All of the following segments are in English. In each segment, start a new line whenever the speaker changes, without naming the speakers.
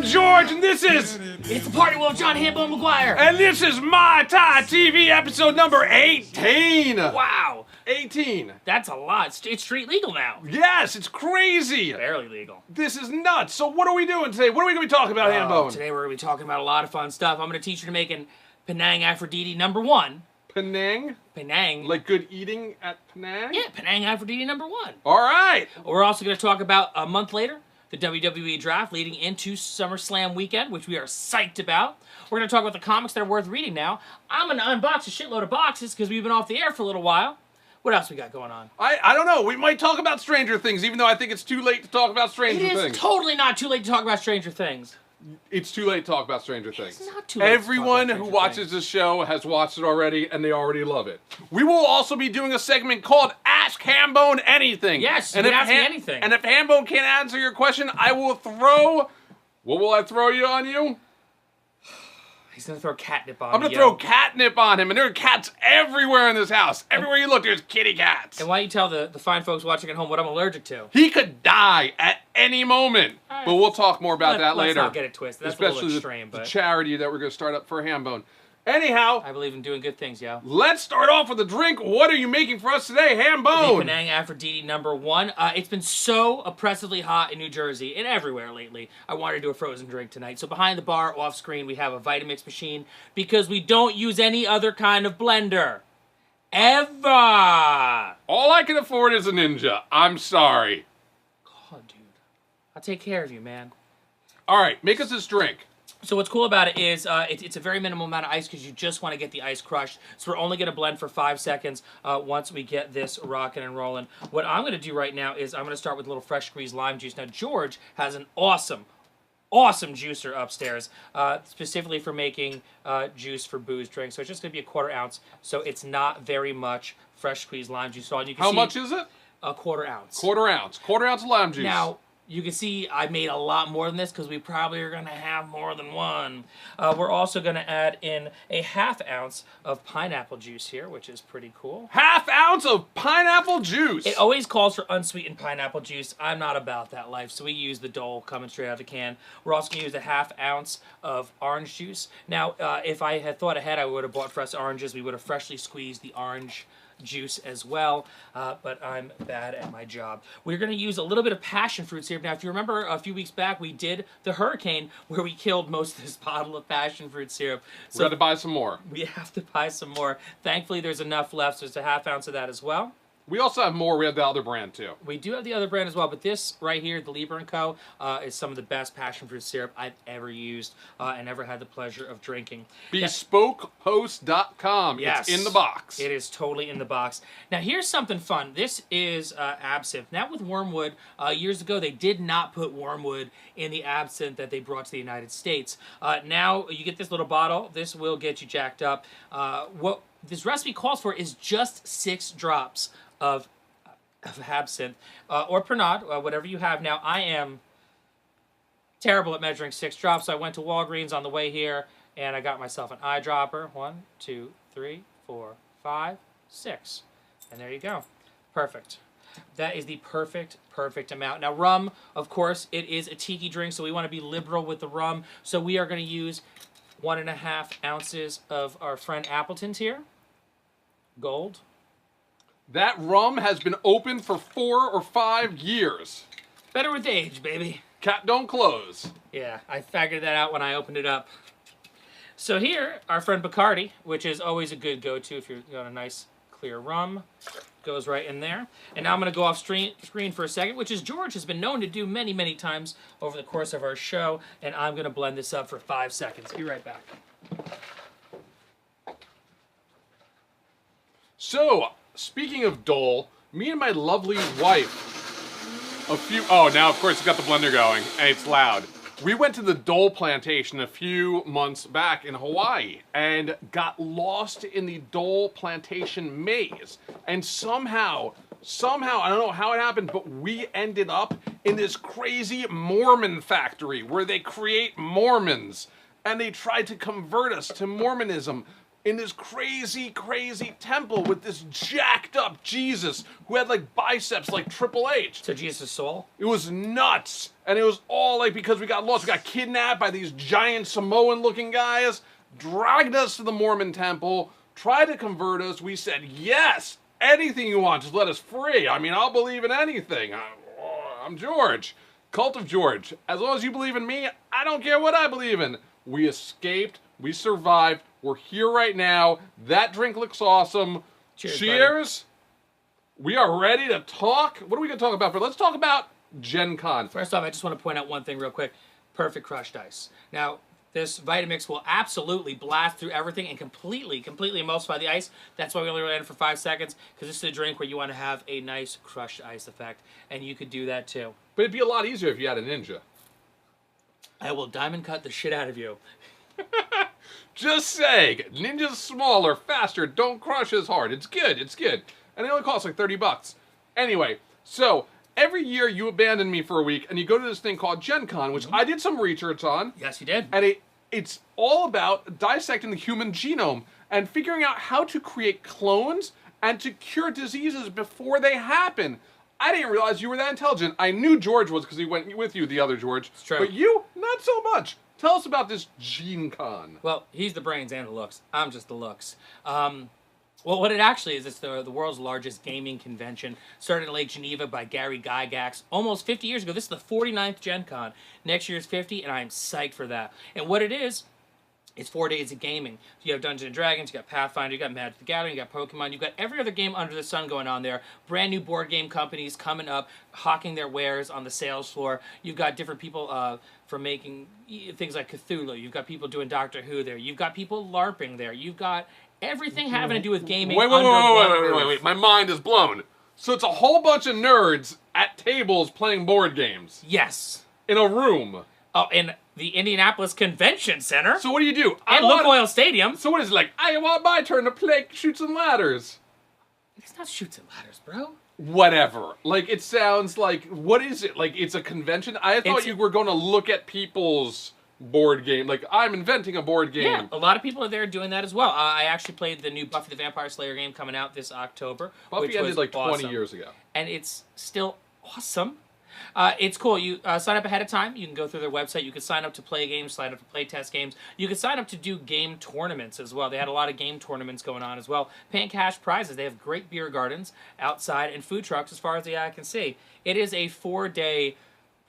George, and this is...
It's the party with John Hambone McGuire.
And this is Mai Tai TV episode number 18.
Wow.
18.
That's a lot. It's street legal now.
Yes, it's crazy.
Barely legal.
This is nuts. So what are we doing today? What are we going to be talking about, Hambone?
Today we're going to be talking about a lot of fun stuff. I'm going to teach you to make an Penang Afrididi #1.
Penang?
Penang.
Like good eating at Penang?
Yeah, Penang Afrididi #1.
All right.
We're also going to talk about a month later, the WWE draft leading into SummerSlam weekend, which we are psyched about. We're going to talk about the comics that are worth reading now. I'm going to unbox a shitload of boxes because we've been off the air for a little while. What else we got going on?
I don't know. We might talk about Stranger Things, even though I think it's too late to talk about Stranger Things.
It is totally not too late to talk about Stranger Things.
It's too late to talk about Stranger Things.
It's not too late
Everyone
to talk about
who
Stranger
watches
Things.
this show has watched it already, and they already love it. We will also be doing a segment called Ask Hambone Anything.
Yes, you can ask me anything.
And if Hambone can't answer your question, I will throw... What will I throw on you?
He's going to throw catnip on me.
I'm going to throw catnip on him, and there are cats everywhere in this house. Everywhere you look, there's kitty cats.
And why don't you tell the fine folks watching at home what I'm allergic to?
He could die at any moment.
Right.
But we'll talk more about that later.
Let's not get it twisted. That's
Especially
a little extreme,
the
but
charity that we're going to start up for Hambone. Anyhow,
I believe in doing good things, yo.
let's start off with a drink. What are you making for us today, Hambone?
The Penang Afrididi #1. It's been so oppressively hot in New Jersey and everywhere lately. I wanted to do a frozen drink tonight. So behind the bar, off screen, we have a Vitamix machine because we don't use any other kind of blender. Ever!
All I can afford is a Ninja. I'm sorry.
God, dude. I'll take care of you, man.
All right, make us this drink.
So what's cool about it is it's a very minimal amount of ice because you just want to get the ice crushed. So we're only going to blend for 5 seconds once we get this rocking and rolling. What I'm going to do right now is I'm going to start with a little fresh squeezed lime juice. Now, George has an awesome juicer upstairs, specifically for making juice for booze drinks. So it's just going to be a 1/4 ounce. So it's not very much fresh squeezed lime juice. So all you can
How
see,
much is it?
a 1/4 ounce.
1/4 ounce. 1/4 ounce of lime juice.
Now, you can see I made a lot more than this because we probably are going to have more than one. We're also going to add in a 1/2 ounce of pineapple juice here, which is pretty cool.
1/2 ounce of pineapple juice.
It always calls for unsweetened pineapple juice. I'm not about that life, so we use the Dole coming straight out of the can. We're also going to use a 1/2 ounce of orange juice. Now, if I had thought ahead, I would have bought fresh oranges. We would have freshly squeezed the orange juice as well, but I'm bad at my job. We're going to use a little bit of passion fruit syrup. Now, if you remember a few weeks back, we did the hurricane where we killed most of this bottle of passion fruit syrup.
So we got to buy some more.
We have to buy some more. Thankfully, there's enough left, so there's a 1/2 ounce of that as well.
We also have more. We have the other brand, too.
We do have the other brand as well, but this right here, the Lieber & Co., is some of the best passion fruit syrup I've ever used and ever had the pleasure of drinking.
BespokePost.com.
Yes.
It's in the box.
It is totally in the box. Now, here's something fun. This is absinthe. Now, with wormwood, years ago, they did not put wormwood in the absinthe that they brought to the United States. Now, you get this little bottle. This will get you jacked up. What this recipe calls for is just 6 drops of absinthe, or Pernod, whatever you have. Now, I am terrible at measuring 6 drops, so I went to Walgreens on the way here, and I got myself an eyedropper. 1, 2, 3, 4, 5, 6. And there you go. Perfect. That is the perfect amount. Now, rum, of course, it is a tiki drink, so we want to be liberal with the rum. So we are going to use 1.5 ounces of our friend Appleton's here. Gold.
That rum has been open for 4 or 5 years.
Better with age, baby.
Cap don't close.
Yeah, I figured that out when I opened it up. So here, our friend Bacardi, which is always a good go-to if you're got a nice clear rum, goes right in there. And now I'm going to go off screen for a second, which is George has been known to do many, many times over the course of our show. And I'm going to blend this up for 5 seconds. Be right back.
So, speaking of Dole, me and my lovely wife, oh, now of course it's got the blender going, and it's loud. We went to the Dole plantation a few months back in Hawaii, and got lost in the Dole plantation maze. And somehow, I don't know how it happened, but we ended up in this crazy Mormon factory where they create Mormons. And they tried to convert us to Mormonism. in this crazy, crazy temple with this jacked up Jesus who had like biceps like Triple H.
So Jesus' soul?
It was nuts. And it was all like because we got lost. We got kidnapped by these giant Samoan looking guys, dragged us to the Mormon temple, tried to convert us. We said, yes, anything you want, just let us free. I mean, I'll believe in anything. I'm George. Cult of George. As long as you believe in me, I don't care what I believe in. We escaped. We survived. We're here right now. That drink looks awesome. Cheers. We are ready to talk. What are we going to talk about? Let's talk about Gen Con.
First off, I just want to point out one thing real quick. Perfect crushed ice. Now, this Vitamix will absolutely blast through everything and completely emulsify the ice. That's why we only ran it for 5 seconds, because this is a drink where you want to have a nice crushed ice effect, and you could do that too.
But it'd be a lot easier if you had a Ninja.
I will diamond cut the shit out of you.
Just saying, Ninja's smaller, faster, don't crush as hard. It's good, it's good. And it only costs like $30. Anyway, so every year you abandon me for a week and you go to this thing called Gen Con, which I did some research on.
Yes, you did.
And it's all about dissecting the human genome and figuring out how to create clones and to cure diseases before they happen. I didn't realize you were that intelligent. I knew George was because he went with you, the other George.
It's true.
But you, not so much. Tell us about this Gen Con.
Well, he's the brains and the looks. I'm just the looks. Well, what it actually is, it's the world's largest gaming convention. Started in Lake Geneva by Gary Gygax almost 50 years ago. This is the 49th Gen Con. Next year's 50, and I'm psyched for that. And what it is, it's 4 days of gaming. You have Dungeons & Dragons, you got Pathfinder, you got Magic the Gathering, you got Pokemon, you've got every other game under the sun going on there. Brand new board game companies coming up, hawking their wares on the sales floor. You've got different people from making things like Cthulhu. You've got people doing Doctor Who there. You've got people LARPing there. You've got everything having to do with gaming.
Wait. My mind is blown. So it's a whole bunch of nerds at tables playing board games.
Yes.
In a room.
Oh, in the Indianapolis Convention Center.
So what do you do?
And Lukoil Stadium.
So what is it like? I want my turn to play Chutes and Ladders.
It's not Chutes and Ladders, bro.
Whatever. Like, it sounds like, what is it? Like, it's a convention? I thought you were going to look at people's board game. Like, I'm inventing a board game.
Yeah, a lot of people are there doing that as well. I actually played the new Buffy the Vampire Slayer game coming out this October.
Buffy ended like 20
awesome.
years ago.
And it's still awesome. It's cool. You sign up ahead of time. You can go through their website. You can sign up to play games, sign up to play test games. You can sign up to do game tournaments as well. They had a lot of game tournaments going on as well. Paying cash prizes. They have great beer gardens outside and food trucks as far as the eye can see. It is a 4-day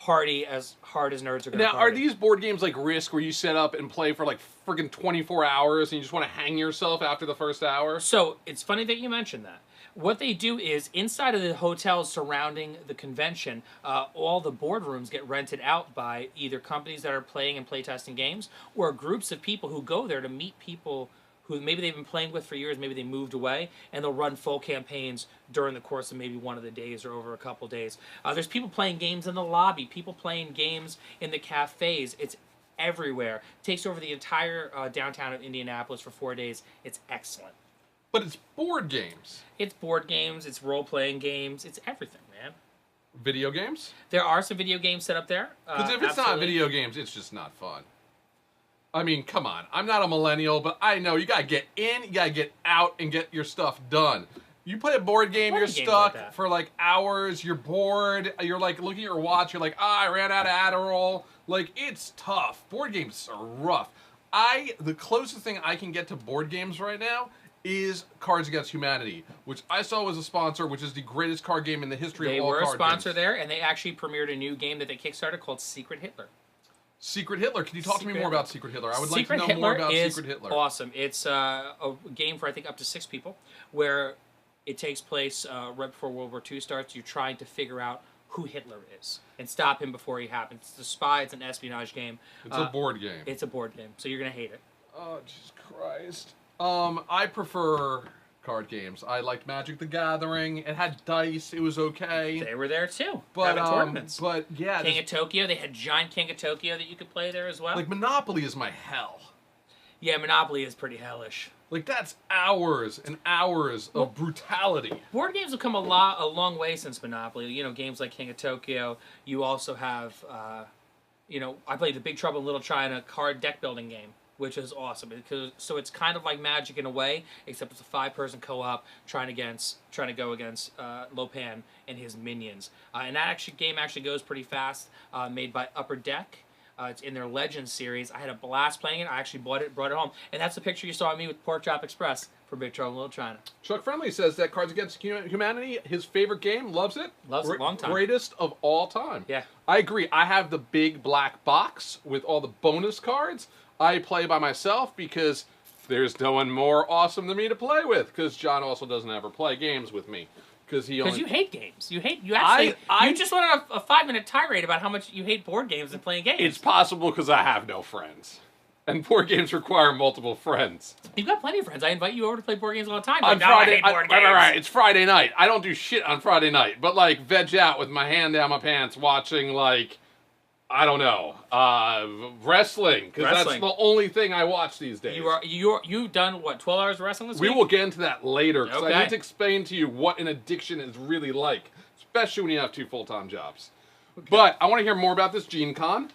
party as hard as nerds are going to
Now,
party.
are these board games like Risk where you set up and play for like friggin' 24 hours and you just want to hang yourself after the first hour?
So, it's funny that you mentioned that. What they do is, inside of the hotels surrounding the convention, all the boardrooms get rented out by either companies that are playing and playtesting games, or groups of people who go there to meet people who maybe they've been playing with for years, maybe they moved away, and they'll run full campaigns during the course of maybe one of the days or over a couple days. There's people playing games in the lobby, people playing games in the cafes. It's everywhere. It takes over the entire downtown of Indianapolis for 4 days. It's excellent.
But it's board games.
It's board games, it's role-playing games, it's everything, man.
Video games?
There are some video games set up there.
Because if it's not video games, it's just not fun. I mean, come on. I'm not a millennial, but I know you gotta get in, you gotta get out, and get your stuff done. You play a board game, you're stuck for like hours, you're bored, you're like looking at your watch, you're like, I ran out of Adderall. Like, it's tough. Board games are rough. The closest thing I can get to board games right now is Cards Against Humanity, which I saw was a sponsor, which is the greatest card game in the history of all card games. They were a sponsor
there, and they actually premiered a new game that they kickstarted called Secret Hitler.
Secret Hitler. Can you talk to me more about Secret Hitler? I would like to know more about Secret Hitler.
Awesome. It's a game for, I think, up to 6 people, where it takes place right before World War II starts. You're trying to figure out who Hitler is and stop him before he happens. It's a spy. It's an espionage game.
It's a board game.
It's a board game, so you're going to hate it.
Oh, Jesus Christ. I prefer card games. I liked Magic the Gathering. It had dice. It was okay.
They were there too.
But
tournaments.
But yeah,
King of Tokyo. They had giant King of Tokyo that you could play there as well.
Like Monopoly is my hell.
Yeah, Monopoly is pretty hellish.
Like that's hours and hours of brutality.
Board games have come a long way since Monopoly. You know, games like King of Tokyo. You also have, I played the Big Trouble in Little China card deck building game. which is awesome. So it's kind of like Magic in a way, except it's a 5-person co-op trying to go against Lopan and his minions. And that game actually goes pretty fast. Made by Upper Deck. It's in their Legends series. I had a blast playing it. I actually brought it home, and that's the picture you saw of me with Pork Chop Express for Big Trouble in Little China.
Chuck Friendly says that Cards Against Humanity, his favorite game, loves it.
Loves it, long time.
Greatest of all time.
Yeah.
I agree. I have the big black box with all the bonus cards. I play by myself because there's no one more awesome than me to play with, because John also doesn't ever play games with me. Because you
hate games. You just went on a 5-minute tirade about how much you hate board games and playing games.
It's possible because I have no friends. And board games require multiple friends.
You've got plenty of friends. I invite you over to play board games all the time.
On Friday, right, it's Friday night. I don't do shit on Friday night. But, like, veg out with my hand down my pants watching, like, I don't know, wrestling. Because that's the only thing I watch these days.
You've done, what, 12 hours of wrestling this week?
We will get into that later. Because
Okay.
I need to explain to you what an addiction is really like. Especially when you have 2 full-time jobs. Okay. But I want to hear more about this Gene Con.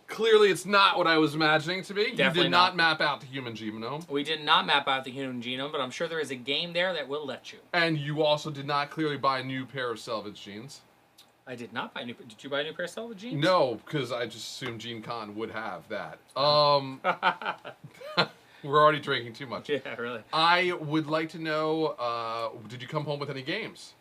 Clearly, it's not what I was imagining it to be.
Definitely
you did not map out the human genome.
We did not map out the human genome, but I'm sure there is a game there that will let you.
And you also did not clearly buy a new pair of selvage jeans.
I did not buy a new... Did you buy a new pair of selvage jeans?
No, because I just assumed Gene Con would have that. We're already drinking too much.
Yeah, really.
I would like to know, did you come home with any games?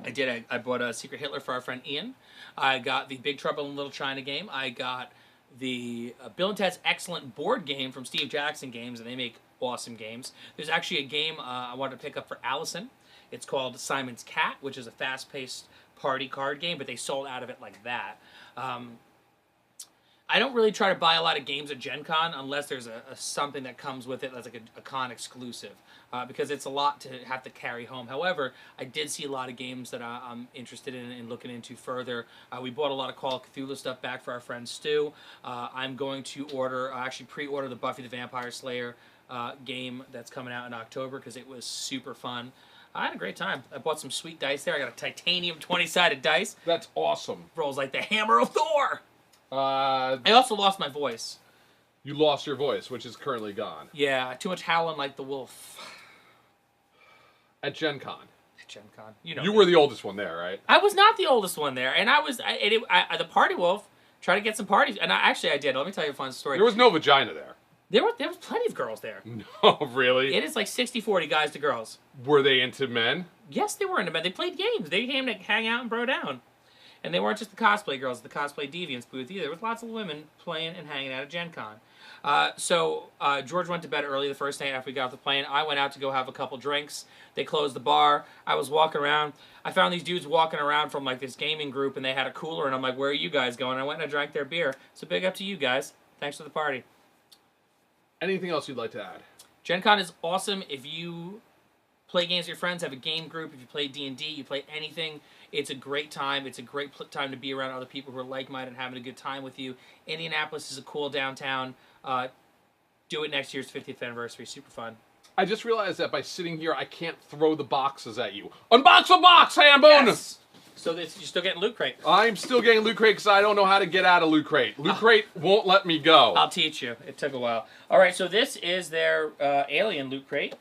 I did. I bought a Secret Hitler for our friend Ian. I got the Big Trouble in Little China game. I got the Bill and Ted's Excellent board game from Steve Jackson Games, and they make awesome games. There's actually a game I wanted to pick up for Allison. It's called Simon's Cat, which is a fast-paced party card game, but they sold out of it like that. I don't really try to buy a lot of games at Gen Con unless there's something that comes with it that's like a con exclusive, because it's a lot to have to carry home. However, I did see a lot of games that I'm interested in looking into further. We bought a lot of Call of Cthulhu stuff back for our friend Stu. I'm going to actually pre-order the Buffy the Vampire Slayer game that's coming out in October because it was super fun. I had a great time. I bought some sweet dice there. I got a titanium 20-sided dice.
That's awesome.
Rolls like the hammer of Thor. I also lost my voice.
You lost your voice, which is currently gone.
Yeah, too much howling like the wolf.
At Gen Con.
At Gen Con. You know
you were the oldest one there, right?
I was not the oldest one there. And the party wolf tried to get some parties. And I did. Let me tell you a fun story.
There was no vagina there.
There was plenty of girls there.
No, really?
It is like 60-40 guys to girls.
Were they into men?
Yes, they were into men. They played games. They came to hang out and bro down. And they weren't just the cosplay girls, the cosplay deviants booth either. There was lots of women playing and hanging out at Gen Con. So George went to bed early the first night after we got off the plane. I went out to go have a couple drinks. They closed the bar. I was walking around. I found these dudes walking around from like this gaming group, and they had a cooler, and I'm like, where are you guys going? I went and I drank their beer. So big up to you guys. Thanks for the party.
Anything else you'd like to add?
Gen Con is awesome. If you play games with your friends, have a game group. If you play D&D, you play anything, it's a great time. It's a great time to be around other people who are like-minded and having a good time with you. Indianapolis is a cool downtown. Do it next year's 50th anniversary. Super fun.
I just realized that by sitting here, I can't throw the boxes at you. Unbox a box, Hambone!
Yes! So you're still getting Loot Crate.
I'm still getting Loot Crate because I don't know how to get out of Loot Crate. Loot Crate won't let me go.
I'll teach you. It took a while. All right, so this is their Alien Loot Crate.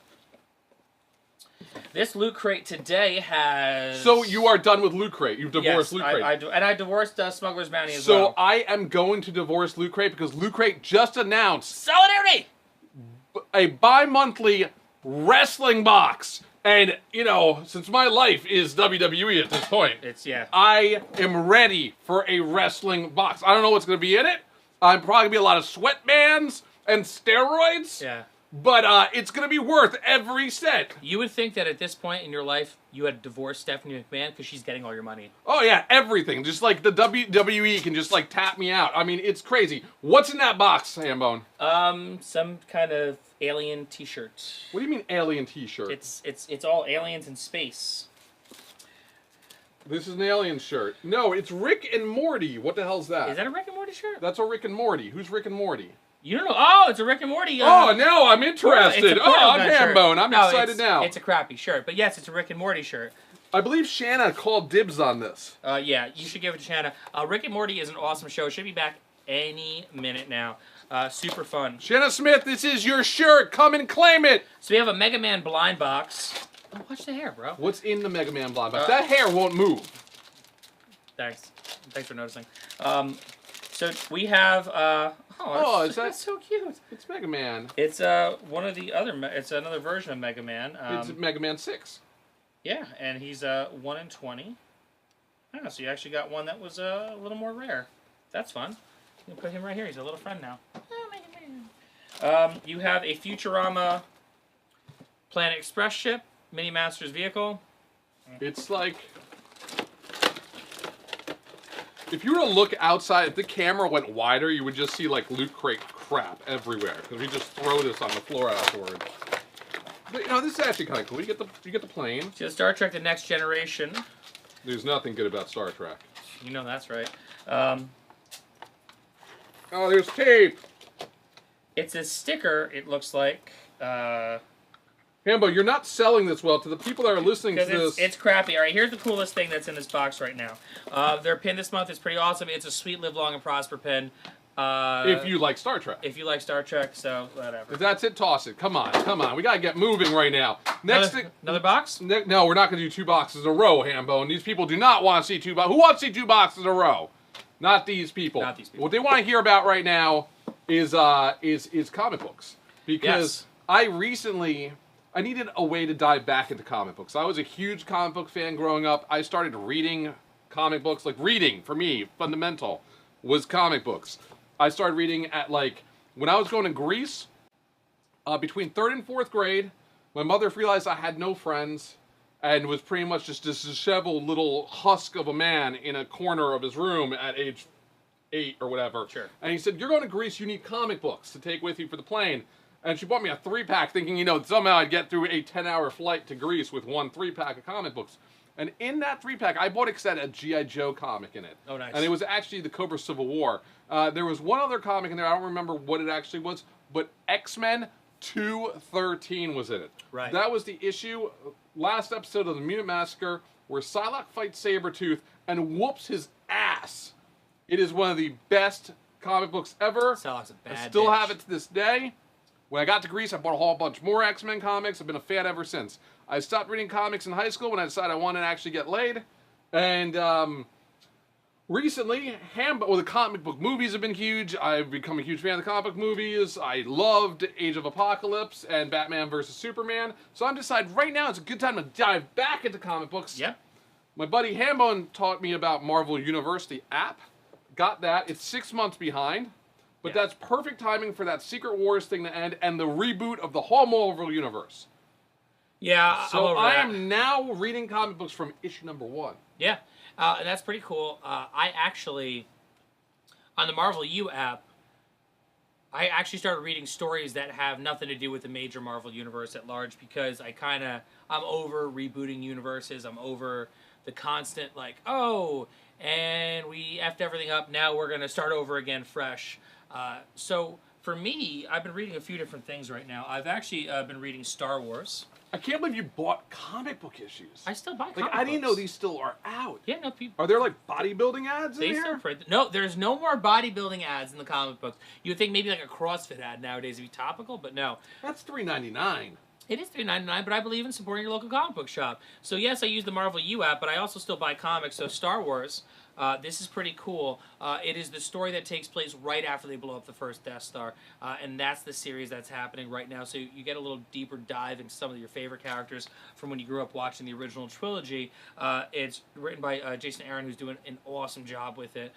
This Loot Crate today has...
So you are done with Loot Crate. You've divorced Loot Crate.
I divorced Smuggler's Bounty as well.
So I am going to divorce Loot Crate because Loot Crate just announced...
Solidarity!
A bi-monthly wrestling box. And, you know, since my life is WWE at this point... I am ready for a wrestling box. I don't know what's going to be in it. I'm probably going to be a lot of sweatbands and steroids.
Yeah.
But it's going to be worth every cent.
You would think that at this point in your life, you had divorced Stephanie McMahon because she's getting all your money.
Oh, yeah, everything. Just like the WWE can just, like, tap me out. I mean, it's crazy. What's in that box, Hambone?
Some kind of alien t-shirt.
What do you mean alien t-shirt?
It's all aliens in space.
This is an alien shirt. No, it's Rick and Morty. What the hell's that?
Is that a Rick and Morty shirt?
That's a Rick and Morty. Who's Rick and Morty?
You don't know. Oh, it's a Rick and Morty.
Oh, now I'm interested. I'm Hambone. I'm excited now.
It's a crappy shirt. But yes, it's a Rick and Morty shirt.
I believe Shanna called dibs on this.
Yeah, you should give it to Shanna. Rick and Morty is an awesome show. It should be back any minute now. Super fun.
Shanna Smith, this is your shirt. Come and claim it.
So we have a Mega Man blind box. Oh, watch the hair, bro.
What's in the Mega Man blind box? That hair won't move.
Thanks. Thanks for noticing. So we have. That's so cute.
It's Mega Man.
It's one of the other. It's another version of Mega Man.
It's Mega Man 6.
Yeah, and he's 1 in 20. Oh, so you actually got one that was a little more rare. That's fun. You can put him right here. He's a little friend now. Oh, Mega Man. You have a Futurama Planet Express ship, Mini Masters vehicle.
It's like, if you were to look outside, if the camera went wider, you would just see like Loot Crate crap everywhere because we just throw this on the floor afterwards. But you know, this is actually kind of cool. You get the plane.
So Star Trek: The Next Generation.
There's nothing good about Star Trek.
You know that's right.
Oh, there's tape.
It's a sticker. It looks like.
Hambo, you're not selling this well to the people that are listening to this.
It's crappy. All right, here's the coolest thing that's in this box right now. Their pin this month is pretty awesome. It's a sweet Live Long and Prosper pin.
If you like Star Trek.
If you like Star Trek, so whatever.
If that's it, toss it. Come on, come on. We gotta get moving right now.
Another box?
No, we're not gonna do 2 boxes in a row, Hambo. And these people do not want to see 2 boxes. Who wants to see 2 boxes in a row? Not these people.
Not these people.
What they want to hear about right now is comic books, because I needed a way to dive back into comic books. I was a huge comic book fan growing up. I started reading comic books. Like, reading, for me, fundamental, was comic books. I started reading at, like, when I was going to Greece, between 3rd and 4th grade, my mother realized I had no friends and was pretty much just this disheveled little husk of a man in a corner of his room at age 8 or whatever.
Sure.
And he said, you're going to Greece, you need comic books to take with you for the plane. And she bought me a 3-pack thinking, you know, somehow I'd get through a 10-hour flight to Greece with one 3-pack of comic books. And in that 3-pack, I bought a G.I. Joe comic in it.
Oh, nice.
And it was actually the Cobra Civil War. There was one other comic in there, I don't remember what it actually was, but X-Men 213 was in it.
Right.
That was the issue, last episode of the Mutant Massacre, where Psylocke fights Sabretooth and whoops his ass. It is one of the best comic books ever.
Psylocke's a bad
I still
bitch.
have it to this day. When I got to Greece, I bought a whole bunch more X-Men comics. I've been a fan ever since. I stopped reading comics in high school when I decided I wanted to actually get laid. And recently, the comic book movies have been huge. I've become a huge fan of the comic book movies. I loved Age of Apocalypse and Batman vs. Superman. So I'm decided right now it's a good time to dive back into comic books.
Yep.
My buddy Hambone taught me about Marvel University app. Got that. It's 6 months behind. But that's perfect timing for that Secret Wars thing to end and the reboot of the whole Marvel universe.
Yeah,
So
I'm over
I
that.
am now reading comic books from issue number 1.
Yeah, and that's pretty cool. I actually, on the Marvel U app, I actually started reading stories that have nothing to do with the major Marvel universe at large because I'm over rebooting universes. I'm over the constant, like, oh, and we effed everything up, now we're going to start over again fresh. So for me, I've been reading a few different things right now. I've actually been reading Star Wars.
I can't believe you bought comic book issues.
I still buy comic
Like, I didn't know
books.
these still are out.
Yeah, no, people.
Are there, like, bodybuilding ads in
They
here?
still print. No, there's no more bodybuilding ads in the comic books. You would think maybe like a CrossFit ad nowadays would be topical, but no.
That's $3.99.
It is $3.99, but I believe in supporting your local comic book shop. So yes, I use the Marvel U app, but I also still buy comics. So Star Wars, this is pretty cool. It is the story that takes place right after they blow up the first Death Star, and that's the series that's happening right now. So you get a little deeper dive into some of your favorite characters from when you grew up watching the original trilogy. It's written by Jason Aaron, who's doing an awesome job with it.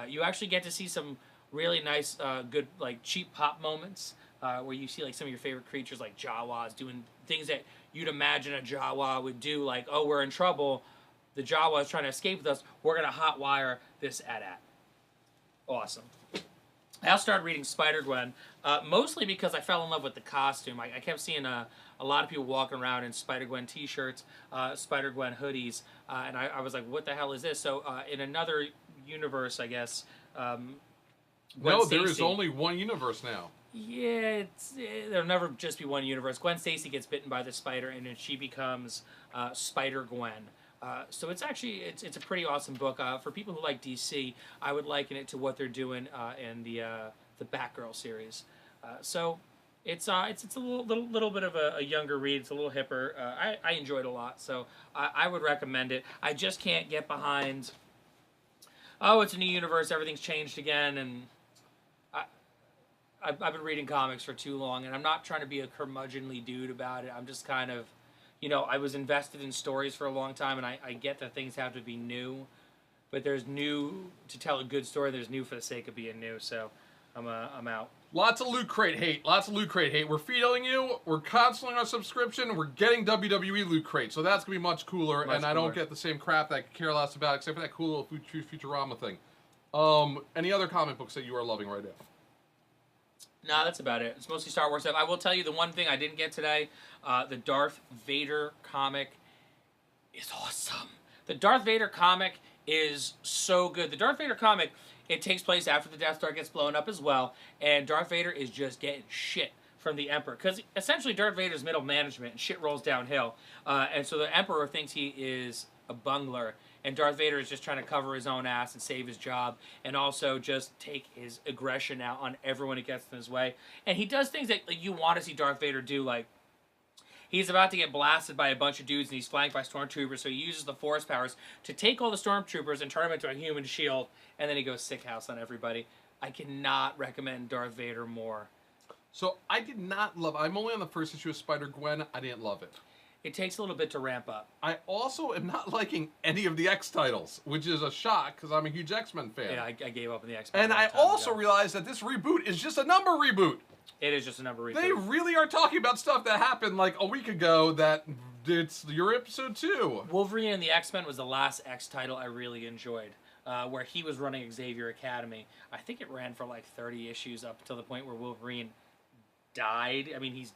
You actually get to see some really nice, good, like, cheap pop moments. Where you see like some of your favorite creatures like Jawas doing things that you'd imagine a Jawa would do, like, oh, we're in trouble, the Jawa is trying to escape with us, we're going to hotwire this AT-AT. Awesome. I also started reading Spider-Gwen, mostly because I fell in love with the costume. I kept seeing a lot of people walking around in Spider-Gwen t-shirts, Spider-Gwen hoodies, and I was like, what the hell is this? So in another universe, I guess, Gwen
No, there is
Stacy-
only one universe now.
Yeah, there'll never just be one universe. Gwen Stacy gets bitten by the spider, and then she becomes Spider-Gwen. So it's actually it's a pretty awesome book for people who like DC. I would liken it to what they're doing in the the Batgirl series. So it's a little bit of a younger read. It's a little hipper. I enjoyed it a lot, so I would recommend it. I just can't get behind. Oh, it's a new universe. Everything's changed again, and I've been reading comics for too long, and I'm not trying to be a curmudgeonly dude about it. I'm just kind of, I was invested in stories for a long time, and I get that things have to be new, but there's new to tell a good story. There's new for the sake of being new, so I'm out.
Lots of Loot Crate hate. Lots of Loot Crate hate. We're feeding you. We're canceling our subscription. We're getting WWE Loot Crate, so that's going to be much cooler, and I don't get the same crap that I could care less about, except for that cool little Futurama thing. Any other comic books that you are loving right now?
No, that's about it. It's mostly Star Wars stuff. I will tell you the one thing I didn't get today, the Darth Vader comic is awesome. The Darth Vader comic is so good. The Darth Vader comic, it takes place after the Death Star gets blown up as well, and Darth Vader is just getting shit from the Emperor, because essentially Darth Vader's middle management, and shit rolls downhill, and so the Emperor thinks he is a bungler, and Darth Vader is just trying to cover his own ass and save his job, and also just take his aggression out on everyone who gets in his way. And he does things that you want to see Darth Vader do, like he's about to get blasted by a bunch of dudes, and he's flanked by stormtroopers, so he uses the Force powers to take all the stormtroopers and turn them into a human shield, and then he goes sick house on everybody. I cannot recommend Darth Vader more.
So I did not love. I'm only on the first issue of Spider-Gwen. I didn't love it.
It takes a little bit to ramp up.
I also am not liking any of the X titles, which is a shock because I'm a huge X-Men fan.
Yeah, I gave up on the X-Men.
And I also realized that this reboot is just a number reboot.
It is just a number reboot.
They really are talking about stuff that happened like a week ago that it's your episode 2.
Wolverine and the X-Men was the last X title I really enjoyed, where he was running Xavier Academy. I think it ran for like 30 issues up until the point where Wolverine died. I mean, he's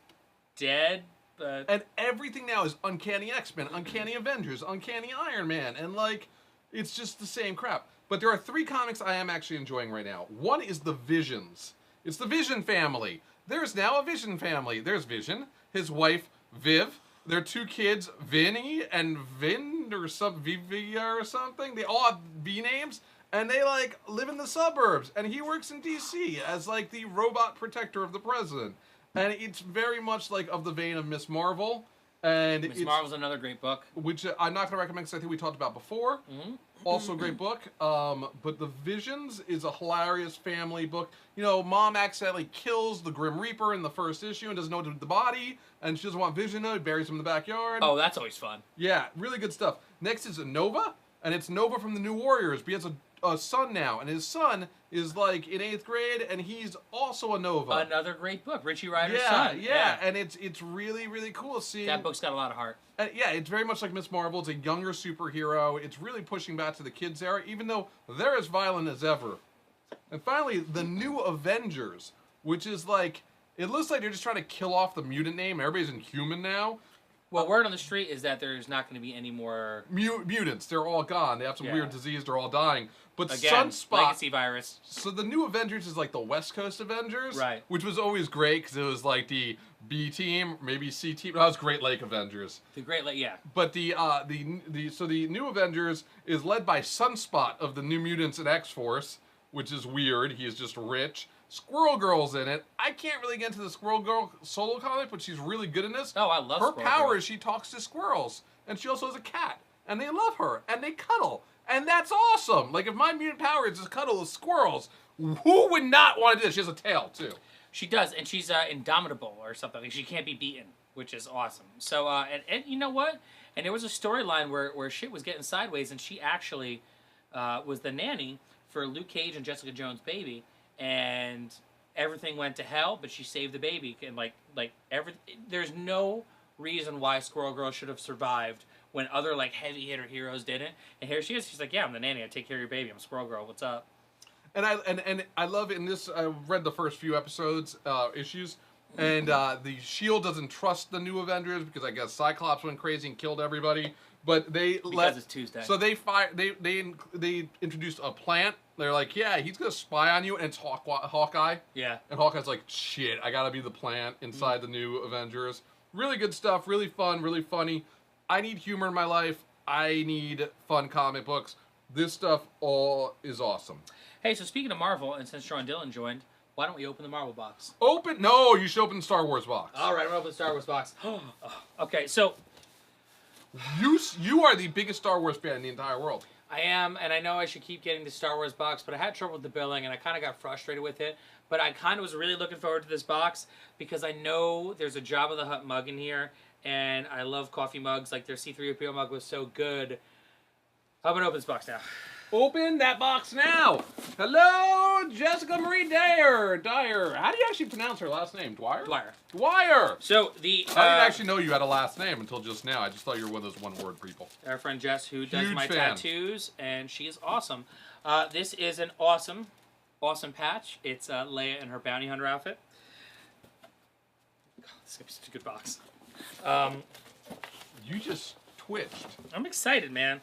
dead.
And everything now is Uncanny X-Men, Uncanny Avengers, Uncanny Iron Man, and like, it's just the same crap. But there are 3 comics I am actually enjoying right now. One is The Visions. It's the Vision family. There's now a Vision family. There's Vision, his wife, Viv, their 2 kids, Vinny and Vin, or some Vivia or something. They all have V names, and they like live in the suburbs, and he works in DC as like the robot protector of the president. And it's very much like of the vein of Miss Marvel. And
Miss Marvel's another great book.
Which I'm not going to recommend because I think we talked about before. Mm-hmm. Also a great book. But The Visions is a hilarious family book. You know, Mom accidentally kills the Grim Reaper in the first issue and doesn't know what to do with the body. And she doesn't want Vision to. Buries him in the backyard.
Oh, that's always fun.
Yeah, really good stuff. Next is Nova. And it's Nova from the New Warriors. But he has a son now. And his son is like in 8th grade, and he's also a Nova.
Another great book, Richie Rider's son.
Yeah, and it's really, really cool seeing...
That book's got a lot of heart.
Yeah, it's very much like Miss Marvel. It's a younger superhero. It's really pushing back to the kids' era, even though they're as violent as ever. And finally, the New Avengers, which is like... It looks like they're just trying to kill off the mutant name. Everybody's Inhuman now.
Well, word on the street is that there's not going to be any more...
Mutants. They're all gone. They have some weird disease. They're all dying. But
again,
Sunspot...
legacy virus.
So the New Avengers is like the West Coast Avengers.
Right.
Which was always great because it was like the B team, maybe C team. That was Great Lake Avengers.
The Great Lake, yeah.
But the New Avengers is led by Sunspot of the New Mutants and X-Force, which is weird. He is just rich. Squirrel Girl's in it. I can't really get into the Squirrel Girl solo comic, but she's really good in this.
Oh, I love
her
Squirrel
power
Girl.
is she talks to squirrels, and she also has a cat, and they love her, and they cuddle, and that's awesome. Like if my mutant power is to cuddle with squirrels, who would not want to do this? She has a tail too.
She does, and she's indomitable or something. Like she can't be beaten, which is awesome. So, and you know what? And there was a storyline where shit was getting sideways, and she actually was the nanny for Luke Cage and Jessica Jones' baby, and everything went to hell, but she saved the baby. And there's no reason why Squirrel Girl should have survived when other like heavy hitter heroes didn't. And here she is. She's like, yeah, I'm the nanny. I take care of your baby. I'm Squirrel Girl. What's up?
And I love in this. I read the first few issues, and the Shield doesn't trust the New Avengers because I guess Cyclops went crazy and killed everybody. But because
it's Tuesday.
So they introduced a plant. They're like, yeah, he's gonna spy on you, and it's Hawkeye.
Yeah.
And Hawkeye's like, shit, I gotta be the plant inside the New Avengers. Really good stuff. Really fun. Really funny. I need humor in my life. I need fun comic books. This stuff all is awesome.
Hey, so speaking of Marvel, and since Sean Dillon joined, Why don't we open the Marvel box?
Open? No, you should open the Star Wars box.
All right, I'm gonna open the Star Wars box. Okay, so
You are the biggest Star Wars fan in the entire world.
I am, and I know I should keep getting the Star Wars box, but I had trouble with the billing, and I kind of got frustrated with it. But I kind of was really looking forward to this box because I know there's a Jabba the Hutt mug in here, and I love coffee mugs. Like their C-3PO mug was so good. I'm gonna open this box now.
Open that box now. Hello, Jessica Marie Dyer. How do you actually pronounce her last name? Dwyer?
Dwyer.
Dwyer.
So the
I didn't actually know you had a last name until just now. I just thought you were one of those one-word people.
Our friend Jess, who does
Huge
my
fan.
tattoos, and she is awesome. This is an awesome patch. It's Leia in her bounty hunter outfit. God, this is gonna be such a good box.
You just twitched.
I'm excited, man.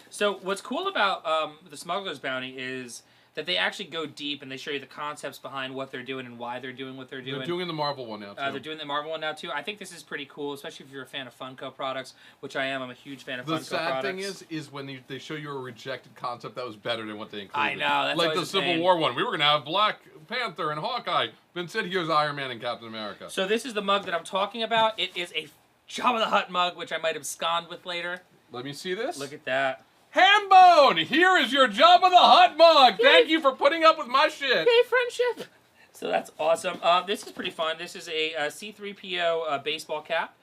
So what's cool about the Smuggler's Bounty is that they actually go deep and they show you the concepts behind what they're doing and why they're doing what they're doing.
They're doing the Marvel one now, too.
They're doing the Marvel one now, too. I think this is pretty cool, especially if you're a fan of Funko products, which I am. I'm a huge fan of Funko products.
The sad thing is when they show you a rejected concept that was better than what they included.
I know. That's
like
always
the
a pain.
Civil War one. We were going to have Black Panther and Hawkeye. Instead, here's Iron Man and Captain America.
So this is the mug that I'm talking about. It is a Jabba the Hutt mug, which I might abscond with later.
Let me see this.
Look at that.
Hambone, here is your Jabba the Hutt mug.
Yay.
Thank you for putting up with my shit.
Yay, friendship! So that's awesome. This is pretty fun. This is a C-3PO baseball cap,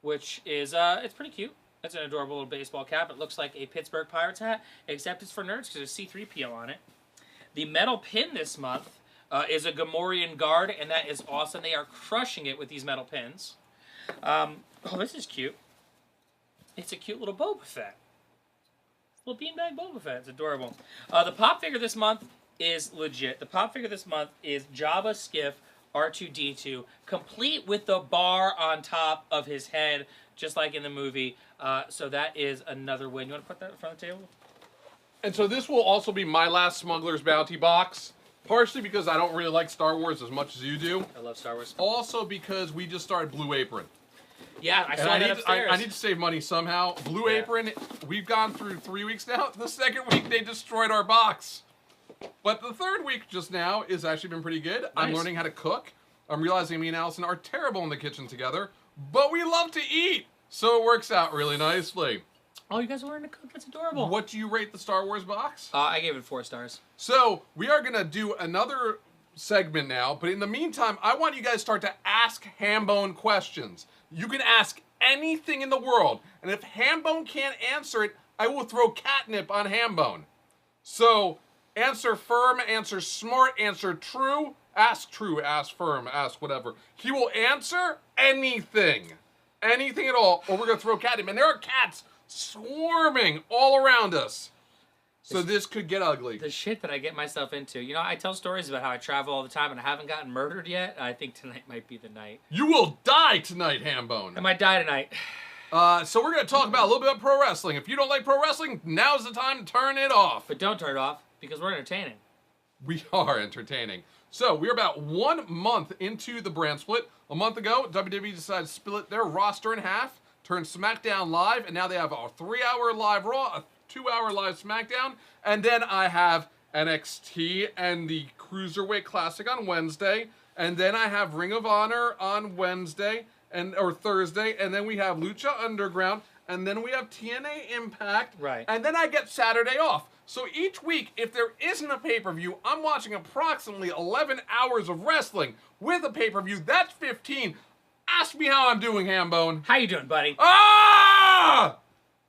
which is it's pretty cute. It's an adorable little baseball cap. It looks like a Pittsburgh Pirates hat, except it's for nerds because there's C-3PO on it. The metal pin this month is a Gamorrean guard, and that is awesome. They are crushing it with these metal pins. Oh, this is cute. It's a cute little Boba Fett. Little beanbag Boba Fett. It's adorable. The pop figure this month is legit. The pop figure this month is Jabba Skiff R2-D2, complete with the bar on top of his head, just like in the movie. So that is another win. You want to put that in front of the table?
And so this will also be my last Smuggler's Bounty box. Partially because I don't really like Star Wars as much as you do.
I love Star Wars.
Also because we just started Blue Apron.
Yeah, I saw that upstairs.
I need to save money somehow. Blue Apron, we've gone through 3 weeks now. The second week, they destroyed our box. But the third week just now has actually been pretty good. Nice. I'm learning how to cook. I'm realizing me and Allison are terrible in the kitchen together, but we love to eat. So it works out really nicely.
Oh, you guys are learning to cook? That's adorable.
What do you rate the Star Wars box?
I gave it 4 stars.
So we are going to do another segment now, but in the meantime, I want you guys to start to ask Hambone questions. You can ask anything in the world, and if Hambone can't answer it, I will throw catnip on Hambone. So, answer firm, answer smart, answer true, ask firm, ask whatever. He will answer anything. Anything at all, or we're going to throw catnip. And there are cats swarming all around us. So this could get ugly.
The shit that I get myself into. You know, I tell stories about how I travel all the time and I haven't gotten murdered yet. I think tonight might be the night.
You will die tonight, Hambone.
I might die tonight.
So we're going to talk about a little bit of pro wrestling. If you don't like pro wrestling, now's the time to turn it off.
But don't turn it off, because we're entertaining.
We are entertaining. So we're about 1 month into the brand split. A month ago, WWE decided to split their roster in half, turn SmackDown live, and now they have a 3-hour live Raw, a 2-hour live SmackDown, and then I have NXT and the Cruiserweight Classic on Wednesday, and then I have Ring of Honor on Wednesday, or Thursday, and then we have Lucha Underground, and then we have TNA Impact,
right?
And then I get Saturday off. So each week, if there isn't a pay-per-view, I'm watching approximately 11 hours of wrestling. With a pay-per-view, that's 15. Ask me how I'm doing, Hambone.
How you doing, buddy?
Ah!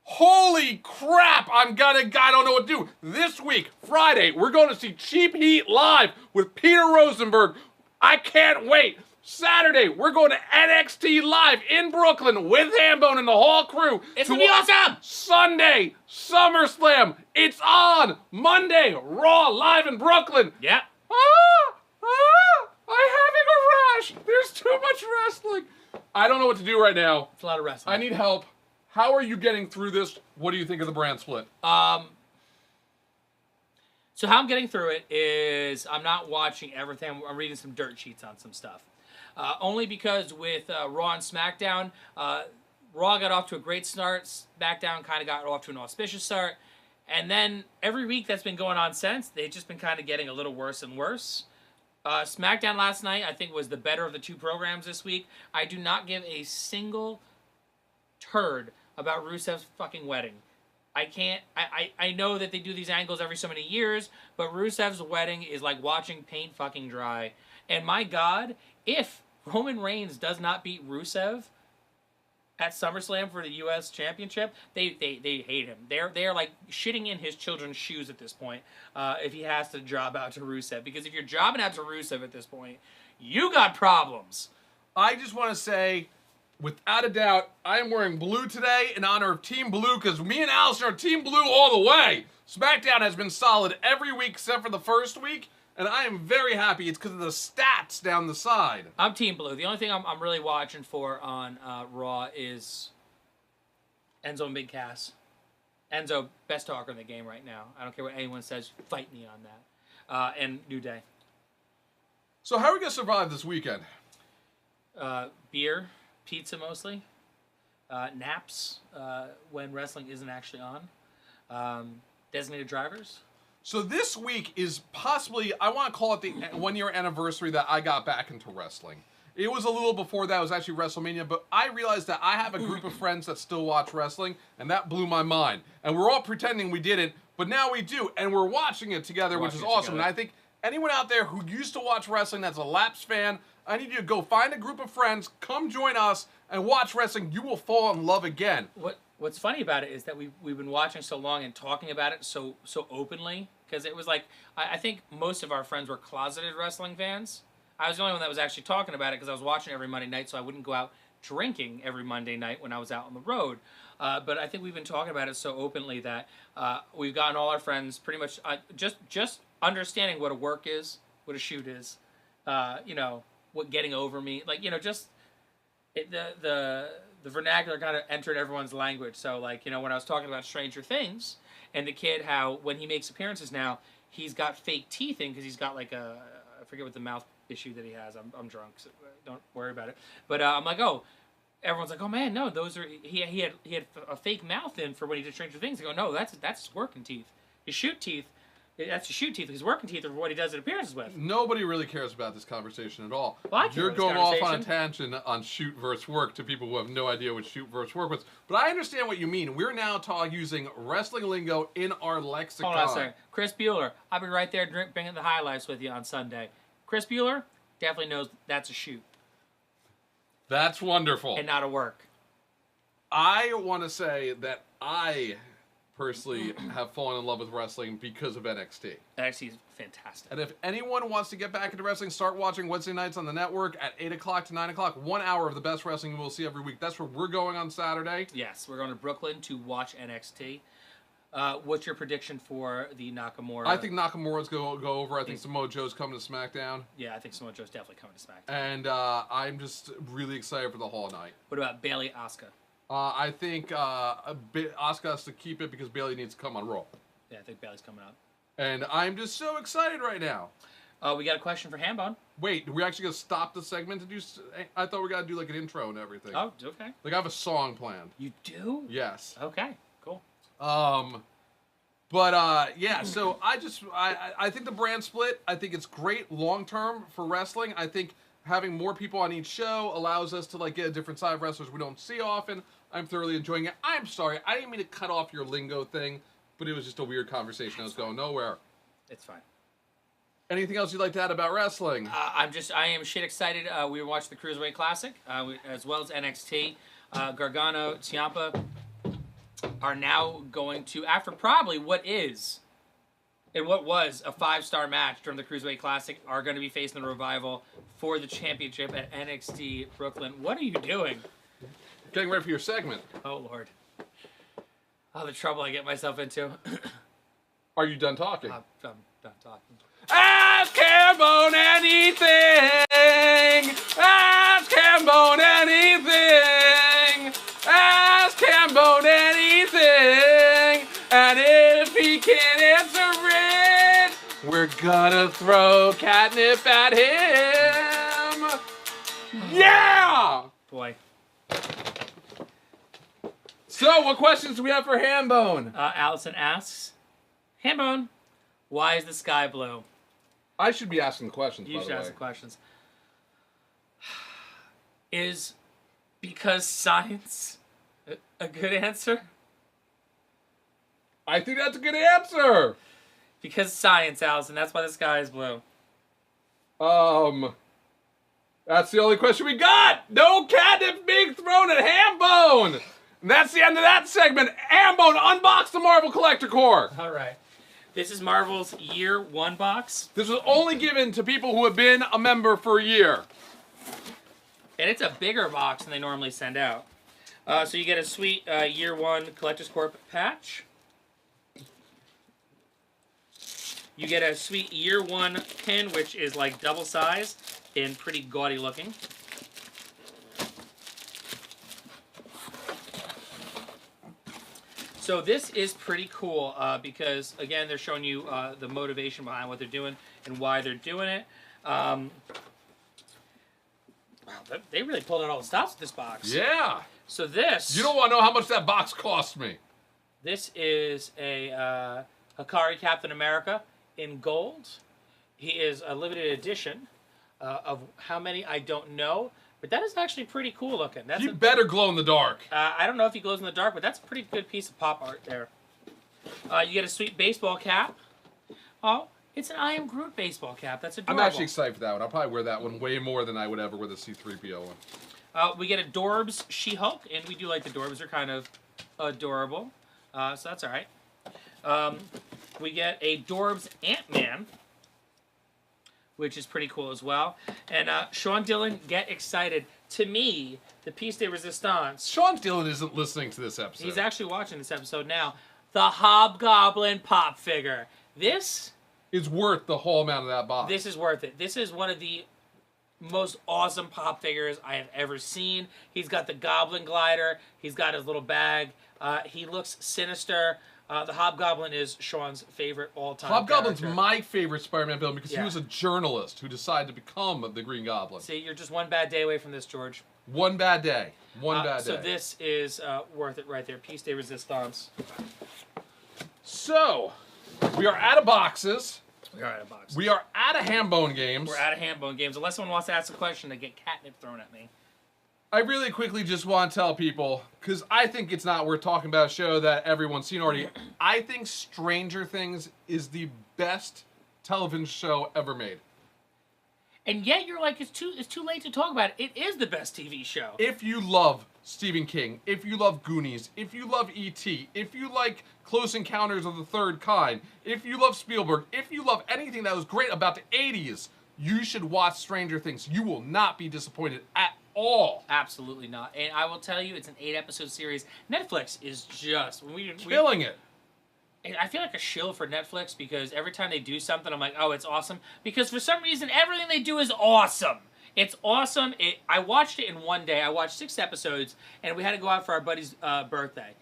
Holy crap, I don't know what to do. This week, Friday, we're going to see Cheap Heat live with Peter Rosenberg. I can't wait. Saturday, we're going to NXT live in Brooklyn with Hambone and the whole crew.
It's going to be awesome.
Sunday, SummerSlam. It's on. Monday, Raw live in Brooklyn.
Yeah.
I'm having a rash. There's too much wrestling. I don't know what to do right now.
It's a lot of wrestling.
I need help. How are you getting through this? What do you think of the brand split?
So how I'm getting through it is I'm not watching everything. I'm reading some dirt sheets on some stuff. Only because with Raw and SmackDown, Raw got off to a great start. SmackDown kind of got off to an auspicious start. And then every week that's been going on since, they've just been kind of getting a little worse and worse. SmackDown last night, I think, was the better of the two programs this week. I do not give a single turd about Rusev's fucking wedding. I can't. I know that they do these angles every so many years, but Rusev's wedding is like watching paint fucking dry. And my God, if Roman Reigns does not beat Rusev at SummerSlam for the U.S. Championship, they hate him. They're like shitting in his children's shoes at this point. If he has to job out to Rusev, because if you're jobbing out to Rusev at this point, you got problems.
I just want to say, without a doubt, I am wearing blue today in honor of Team Blue, because me and Allison are Team Blue all the way. SmackDown has been solid every week except for the first week, and I am very happy. It's because of the stats down the side.
I'm Team Blue. The only thing I'm really watching for on Raw is Enzo and Big Cass. Enzo, best talker in the game right now. I don't care what anyone says. Fight me on that. And New Day.
So how are we going to survive this weekend?
Beer, pizza mostly. Naps when wrestling isn't actually on. Designated drivers.
So this week is possibly, I want to call it the 1 year anniversary that I got back into wrestling. It was a little before that, it was actually WrestleMania, but I realized that I have a group of friends that still watch wrestling, and that blew my mind. And we're all pretending we didn't, but now we do, and we're watching it together, which is awesome. And I think anyone out there who used to watch wrestling that's a lapsed fan, I need you to go find a group of friends, come join us, and watch wrestling. You will fall in love again.
What's funny about it is that we've been watching so long and talking about it so openly, because it was like, I think most of our friends were closeted wrestling fans. I was the only one that was actually talking about it because I was watching every Monday night, so I wouldn't go out drinking every Monday night when I was out on the road. But I think we've been talking about it so openly that we've gotten all our friends pretty much just understanding what a work is, what a shoot is, what getting over me, like, just the vernacular kind of entered everyone's language. So, like, when I was talking about Stranger Things and the kid, how when he makes appearances now, he's got fake teeth in because he's got like I forget what the mouth issue that he has. I'm drunk, so don't worry about it. But I'm like, oh, everyone's like, oh man, no, those are he had a fake mouth in for when he did Stranger Things. I go, no, that's his working teeth. His shoot teeth. That's his shoot teeth. His working teeth are what he does at appearances with.
Nobody really cares about this conversation at all.
Well,
you're going off on a tangent on shoot versus work to people who have no idea what shoot versus work was. But I understand what you mean. We're now using wrestling lingo in our lexicon.
Hold on a second. Chris Bueller, I'll be right there bringing the highlights with you on Sunday. Chris Bueller definitely knows that's a shoot.
That's wonderful.
And not a work.
I want to say that I personally have fallen in love with wrestling because of NXT.
NXT is fantastic.
And if anyone wants to get back into wrestling, start watching Wednesday nights on the network at 8 o'clock to 9 o'clock. 1 hour of the best wrestling you will see every week. That's where we're going on Saturday.
Yes, we're going to Brooklyn to watch NXT. What's your prediction for the Nakamura?
I think Nakamura's go over. I think Samoa Joe's coming to SmackDown.
Yeah, I think Samoa Joe's definitely coming to SmackDown.
And I'm just really excited for the whole night.
What about Bayley Asuka?
I think Asuka has to keep it because Bayley needs to come on Raw.
Yeah, I think Bayley's coming up.
And I'm just so excited right now.
We got a question for Hambone.
Wait, we're actually going to stop the segment to do... I thought we were going to do like an intro and everything.
Oh, okay.
Like I have a song planned.
You do?
Yes.
Okay, cool.
Yeah, so I think the brand split, I think it's great long-term for wrestling. I think having more people on each show allows us to like get a different side of wrestlers we don't see often. I'm thoroughly enjoying it. I'm sorry, I didn't mean to cut off your lingo thing, but it was just a weird conversation. I was going nowhere.
It's fine.
Anything else you'd like to add about wrestling?
I am shit excited. We were watching the Cruiserweight Classic, as well as NXT. Gargano, Ciampa are now going to, after probably what was a 5-star match during the Cruiserweight Classic, are going to be facing the Revival for the championship at NXT Brooklyn. What are you doing?
Getting ready for your segment.
Oh, Lord. Oh, the trouble I get myself into.
Are you done talking?
I'm done talking.
Ask Hambone anything! Ask Hambone anything! Ask Hambone anything! And if he can't answer it, we're gonna throw catnip at him! Yeah!
Boy.
So, what questions do we have for Hambone?
Allison asks, Hambone, why is the sky blue?
I should be asking the questions,
You
by
should
the way.
ask the questions. Is because science a good answer?
I think that's a good answer.
Because science, Allison. That's why the sky is blue.
That's the only question we got. No catnip being thrown at Hambone. And that's the end of that segment. Hambone, unbox the Marvel Collector Corps.
All right. This is Marvel's Year 1 box.
This was only given to people who have been a member for a year.
And it's a bigger box than they normally send out. So you get a sweet Year 1 Collector's Corp patch. You get a sweet Year 1 pin, which is like double size and pretty gaudy looking. So this is pretty cool because, again, they're showing you the motivation behind what they're doing and why they're doing it. Wow, they really pulled out all the stops with this box.
Yeah.
So this...
You don't want to know how much that box cost me.
This is a Hikari Captain America in gold. He is a limited edition of how many I don't know, but that is actually pretty cool looking. That's
He better glow in the dark.
I don't know if he glows in the dark, but that's a pretty good piece of pop art there. You get a sweet baseball cap. Oh, it's an I Am Groot baseball cap. That's adorable.
I'm actually excited for that one. I'll probably wear that one way more than I would ever wear the C-3PO one.
We get a Dorbs She-Hulk, and we do like the Dorbs. They're kind of adorable, so that's all right. We get a Dorbs Ant-Man, which is pretty cool as well. And Sean Dillon, get excited. To me, the piece de resistance...
Sean Dillon isn't listening to this episode.
He's actually watching this episode now. The Hobgoblin pop figure. This...
is worth the whole amount of that box.
This is worth it. This is one of the most awesome pop figures I have ever seen. He's got the Goblin glider. He's got his little bag. He looks sinister. The Hobgoblin is Sean's favorite all-time
Hobgoblin's
character.
my favorite Spider-Man villain because
Yeah.
he was a journalist who decided to become the Green Goblin.
See, you're just one bad day away from this, George.
One bad day. One bad day.
So this is worth it right there. Piece de resistance.
So, we are out of boxes.
We are out of box.
We are out of Hambone games.
We're out of Hambone games. Unless someone wants to ask a question, they get catnip thrown at me.
I really quickly just want to tell people, because I think it's not worth talking about a show that everyone's seen already. I think Stranger Things is the best television show ever made.
And yet you're like, it's too late to talk about it. It is the best TV show.
If you love Stephen King, if you love Goonies, if you love E.T., if you like Close Encounters of the Third Kind, if you love Spielberg, if you love anything that was great about the 80s, you should watch Stranger Things. You will not be disappointed at all.
Absolutely not. And I will tell you, it's an 8-episode series. Netflix is just...
Killing it.
I feel like a shill for Netflix because every time they do something, I'm like, oh, it's awesome. Because for some reason, everything they do is awesome. It's awesome. I watched it in one day. I watched 6 episodes, and we had to go out for our buddy's birthday.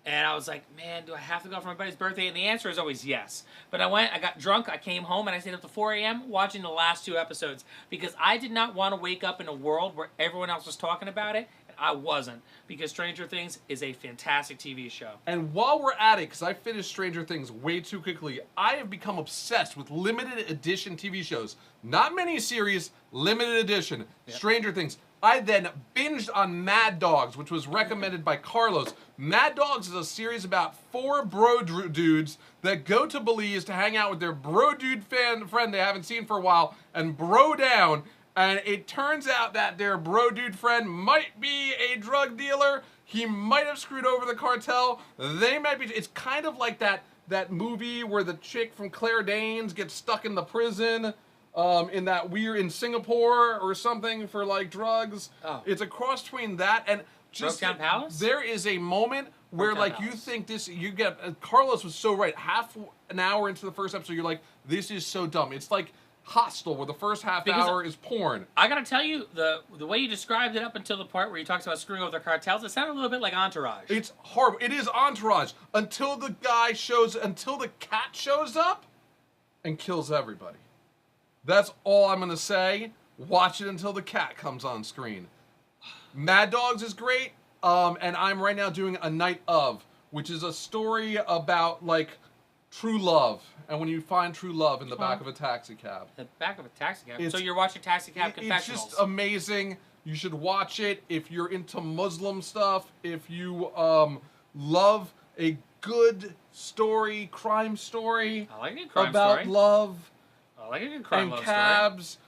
And I was like, man, do I have to go for my buddy's birthday? And the answer is always yes. But I went, I got drunk, I came home, and I stayed up to 4 a.m. watching the last 2 episodes because I did not want to wake up in a world where everyone else was talking about it, and I wasn't. Because Stranger Things is a fantastic TV show.
And while we're at it, because I finished Stranger Things way too quickly, I have become obsessed with limited edition TV shows. Not miniseries, limited edition. Yep. Stranger Things. I then binged on Mad Dogs, which was recommended by Carlos. Mad Dogs is a series about 4 bro dudes that go to Belize to hang out with their bro dude friend they haven't seen for a while and bro down. And it turns out that their bro dude friend might be a drug dealer. He might have screwed over the cartel. They might be. It's kind of like that movie where the chick from Claire Danes gets stuck in the prison. In that weird in Singapore or something for like drugs. Oh. It's a cross between that and just
Brokedown Palace?
There is a moment where
Brokedown
like
Palace.
you think this you get Carlos was so right. Half an hour into the first episode, you're like, this is so dumb. It's like Hostel, where the first half hour is porn.
I gotta tell you, the way you described it up until the part where he talks about screwing over the cartels, it sounded a little bit like Entourage.
It's horrible. It is Entourage until the cat shows up and kills everybody. That's all I'm going to say. Watch it until the cat comes on screen. Mad Dogs is great, and I'm right now doing A Night Of, which is a story about, like, true love. And when you find true love in the back of a taxi cab.
The back of a taxi cab.
It's-
So you're watching Taxi Cab Confessionals.
It's just amazing. You should watch it if you're into Muslim stuff. If you love a good story, crime story.
I like a good crime
about
story.
love
I like a good crime
and
love
cabs.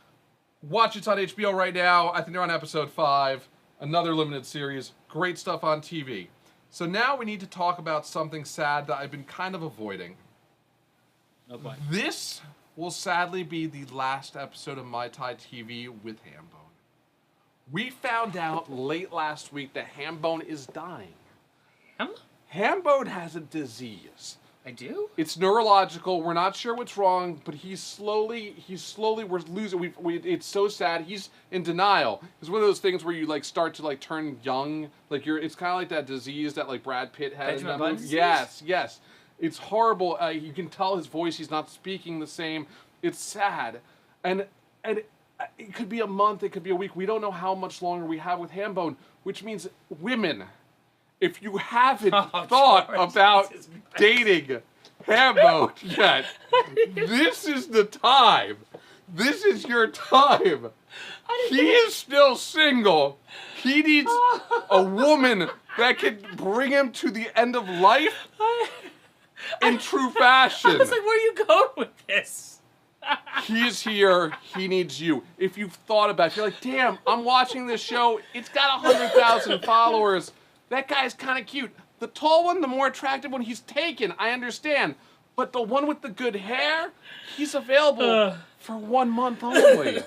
Watch it on HBO right now. I think they're on episode 5. Another limited series. Great stuff on TV. So now we need to talk about something sad that I've been kind of avoiding.
Oh boy.
This will sadly be the last episode of Mai Tai TV with Hambone. We found out late last week that Hambone is dying. Hambone has a disease.
I do?
It's neurological. We're not sure what's wrong, but he's slowly, we're losing, it's so sad. He's in denial. It's one of those things where you like start to like turn young. Like it's kind of like that disease that like Brad Pitt had.
Benjamin Button's disease?
Yes. It's horrible. You can tell his voice, he's not speaking the same. It's sad. And it could be a month, it could be a week. We don't know how much longer we have with Hambone, which means women, if you haven't thought about dating Hambone yet, this is the time. This is your time. He is still single. He needs a woman that can bring him to the end of life in true fashion.
I was like, where are you going with this?
He is here. He needs you. If you've thought about it, if you're like, damn, I'm watching this show. It's got 100,000 followers. That guy's kind of cute. The tall one, the more attractive one, he's taken. I understand. But the one with the good hair, he's available for 1 month only.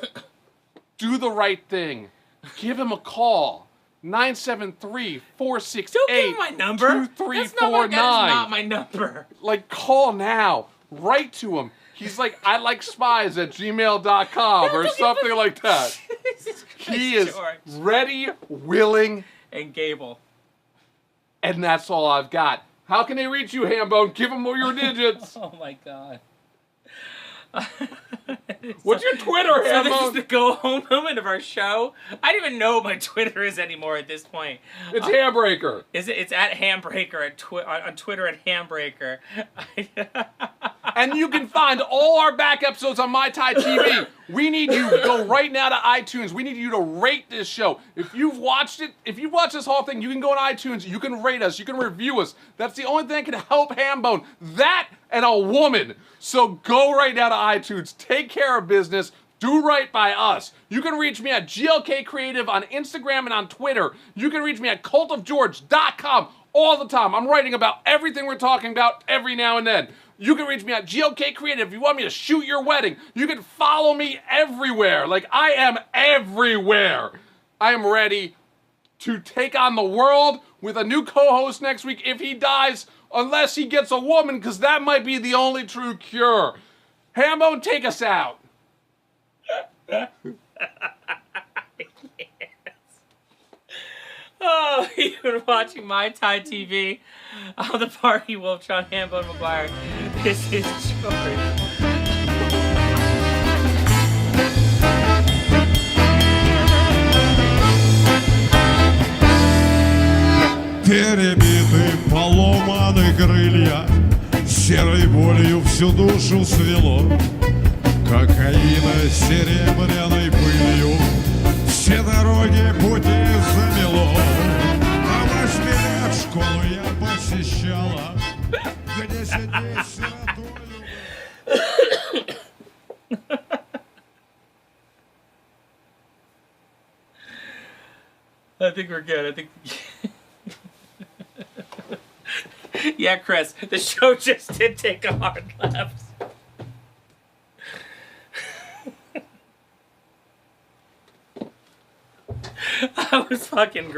Do the right thing. Give him a call. 973-468-2349.
Don't give him my number. That's not my number.
Like, call now. Write to him. He's like, I like spies at gmail.com or something like that. He is ready, willing,
and Gable.
And that's all I've got. How can they reach you, Hambone? Give them all your digits.
Oh my god.
What's your Twitter, Hambone?
So this is the go-home moment of our show. I don't even know what my Twitter is anymore at this point.
It's Handbreaker.
Is it? It's at Handbreaker on Twitter at Handbreaker.
And you can find all our back episodes on Mai Tai TV. We need you to go right now to iTunes. We need you to rate this show. If you've watched it, if you've watched this whole thing, you can go on iTunes. You can rate us. You can review us. That's the only thing that can help Hambone. That and a woman. So go right now to iTunes. Take care of business. Do right by us. You can reach me at GLK Creative on Instagram and on Twitter. You can reach me at cultofgeorge.com all the time. I'm writing about everything we're talking about every now and then. You can reach me at GLK Creative if you want me to shoot your wedding. You can follow me everywhere. Like, I am everywhere. I am ready to take on the world with a new co-host next week if he dies, unless he gets a woman, because that might be the only true cure. Hambone, take us out.
Oh, you've been watching Mai Tai TV. I'm the party wolf, John Hambone McGuire. This is George.
Перебиты, поломаны крылья, серой болью всю душу свело. Кокаина серебряной пылью все дороги пути замело. А ваш билет школу я посещала, где сидеть сиротою.
I think we're good. I think. Yeah, Chris, the show just did take a hard left. I was fucking great.